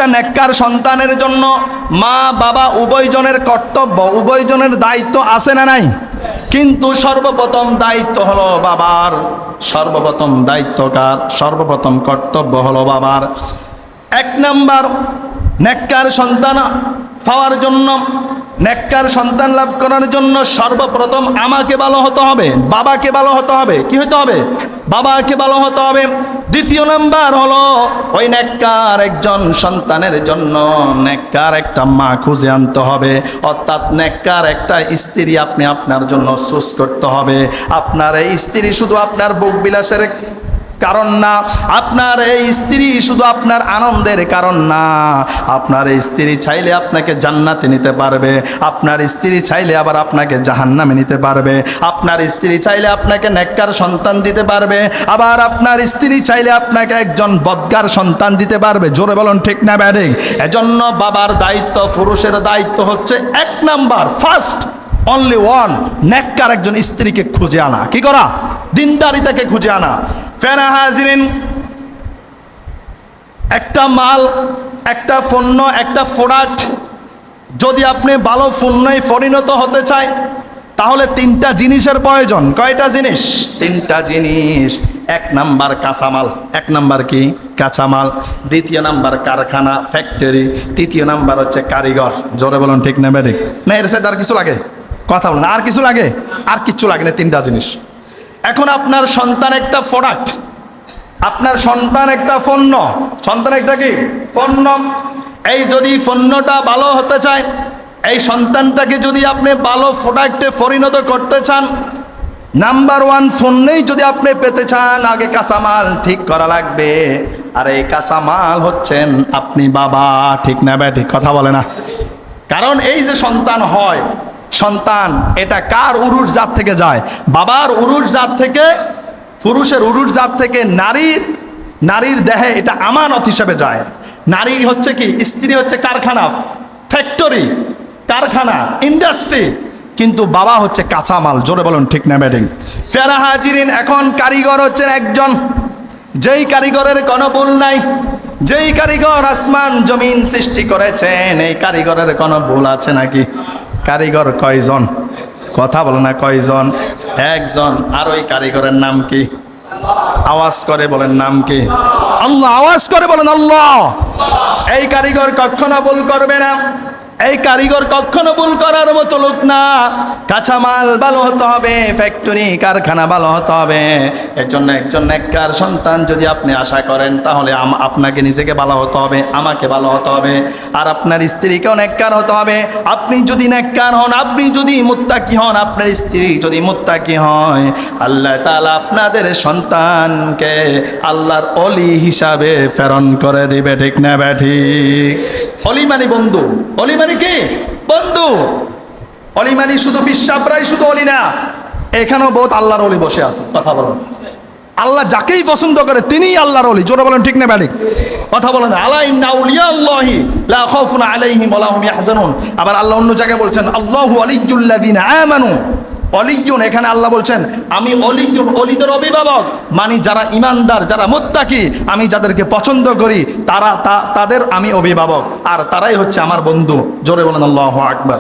একটা নেককার সন্তানের জন্য মা বাবা উভয়জনের কর্তব্য, উভয়জনের দায়িত্ব আছে না নাই? কিন্তু সর্বপ্রথম দায়িত্ব হলো বাবার, সর্বপ্রথম দায়িত্ব কার? সর্বপ্রথম কর্তব্য হলো বাবার। এক নাম্বার, নেককার সন্তান পাওয়ার জন্য, নেককার সন্তান লাভ করার জন্য সর্বপ্রথম আমাকে ভালো হতে হবে, বাবাকে ভালো হতে হবে। কি হতে হবে? বাবাকে ভালো হতে হবে। দ্বিতীয় নাম্বার হলো ওই নেককার একজন সন্তানের জন্য নেককার একটা মা খুঁজে আনতে হবে, অর্থাৎ নেককার একটা স্ত্রী আপনি আপনার জন্য চুজ করতে হবে। আপনার এই স্ত্রী শুধু আপনার ভোগ বিলাসের কারণ না, আপনার এই স্ত্রী শুধু আপনার আনন্দের কারণ না। আপনার এই স্ত্রী চাইলে আপনাকে জান্নাতে নিতে পারবে, আপনার স্ত্রী চাইলে আবার আপনাকে জাহান্নামে নিতে পারবে, আপনার স্ত্রী চাইলে আপনাকে নেককার সন্তান দিতে পারবে, আবার আপনার স্ত্রী চাইলে আপনাকে একজন বদকার সন্তান দিতে পারবে। জোরে বলুন ঠিক না ব্যাঠিক? এজন্য বাবার দায়িত্ব, পুরুষের দায়িত্ব হচ্ছে এক নাম্বার, ফার্স্ট অনলি ওয়ান, নেককার একজন স্ত্রীকে খুঁজে আনা। কি করা? দিনদারিতাকে খুঁজে আনা। ফেনা হাজিরিন, একটা মাল, একটা পণ্য, একটা প্রোডাক্ট যদি আপনি ভালো পণ্যে পরিণত হতে চায় তাহলে তিনটা জিনিসের প্রয়োজন। কয়টা জিনিস? তিনটা জিনিস। এক নাম্বার কাঁচামাল। এক নাম্বার কি? কাঁচামাল। দ্বিতীয় নাম্বার কারখানা, ফ্যাক্টরি। তৃতীয় নাম্বার হচ্ছে কারিগর। জোরে বলুন ঠিক না ব্যাঠিক? না এর সাথে আর কিছু লাগে? কথা বলেন, আর কিছু লাগে? আর কিচ্ছু লাগে না, তিনটা জিনিস। এখন আপনার সন্তান একটা প্রোডাক্ট, আপনার সন্তান একটা পণ্য, সন্তান একটা কি? পণ্য। এই যদি পণ্যটা ভালো হতে চায়, এই সন্তানটাকে যদি আপনি ভালো প্রোডাক্টে পরিণত করতে চান, নাম্বার ওয়ান পণ্যেই যদি আপনি পেতে চান, আগে কাঁচামাল ঠিক করা লাগবে। আর এই কাঁচামাল হচ্ছেন আপনি বাবা। ঠিক না ব্যাঠিক? কথা বলে না? কারণ এই যে সন্তান হয়, সন্তান এটা কার উরুস জাত থেকে যায়? বাবার উরুস জাত থেকে, পুরুষের উরুস জাত থেকে নারীর দেহে এটা আমানত হিসেবে যায়। নারী হচ্ছে কি? স্ত্রী হচ্ছে কারখানা, ফ্যাক্টরি, কারখানা, ইন্ডাস্ট্রি, কিন্তু বাবা হচ্ছে কাঁচামাল। জোরে বলুন ঠিক না ব্যাটিং? ফেরা হাজিরিন, এখন কারিগর হচ্ছেন একজন, যেই কারিগরের কোনো ভুল নাই, যেই কারিগর আসমান জমিন সৃষ্টি করেছেন, এই কারিগরের কোনো ভুল আছে নাকি? কারিগর কয়জন? কথা বলে না, কয়জন? একজন। আর ওই কারিগরের নাম কি? আওয়াজ করে বলেন, নাম কি? আল্লাহ। আওয়াজ করে বলেন আল্লাহ। এই কারিগর কখনো ভুল করবে না, এই কারিগর কখনো ভুল করার মতো লোক না। কাঁচামাল ভালো হতে হবে, ফ্যাক্টরি, কারখানা ভালো হতে হবে। এর জন্য একজন নেককার সন্তান যদি আপনি আশা করেন, তাহলে আপনাকে নিজেকে ভালো হতে হবে, আমাকে ভালো হতে হবে, আর আপনার স্ত্রীকেও নেককার হতে হবে। আপনি যদি নেককার হন, আপনি যদি মুত্তাকি হন, আপনার স্ত্রী যদি মুত্তাকি হয়, আল্লাহ তাআলা আপনাদের সন্তানকে আল্লাহর ওলি হিসাবে প্রেরণ করে দিবে। ঠিক না ব্যাঠিক? ওলি মানে বন্ধু। ওলি মানে কি? বন্ধু। ওলি মানে শুধু ফিসাবরাই শুধু ওলি না, এখানেও বহুত আল্লাহর ওলি বসে আছে। কথা বলেন, আল্লাহ যাকেই পছন্দ করে তিনিই আল্লাহর ওলি। জোরে বলেন ঠিক না ব্যাঠিক? কথা বলেন, আলা ইন্না আউলিয়া আল্লাহি লা খাউফুন আলাইহিম ওয়া লা হুম ইয়াহজানুন। আবার আল্লাহ অন্য জায়গায় বলছেন আল্লাহু ওয়ালিয়্যুল্লাযিনা আমানু। অলিয়ুন, এখানে আল্লাহ বলছেন আমি অলিয়ুন, অলিদের অভিভাবক, মানে যারা ইমানদার, যারা মুত্তাকি, আমি যাদেরকে পছন্দ করি তাদের আমি অভিভাবক, আর তারাই হচ্ছে আমার বন্ধু। জোরে বলেন আল্লাহু আকবার।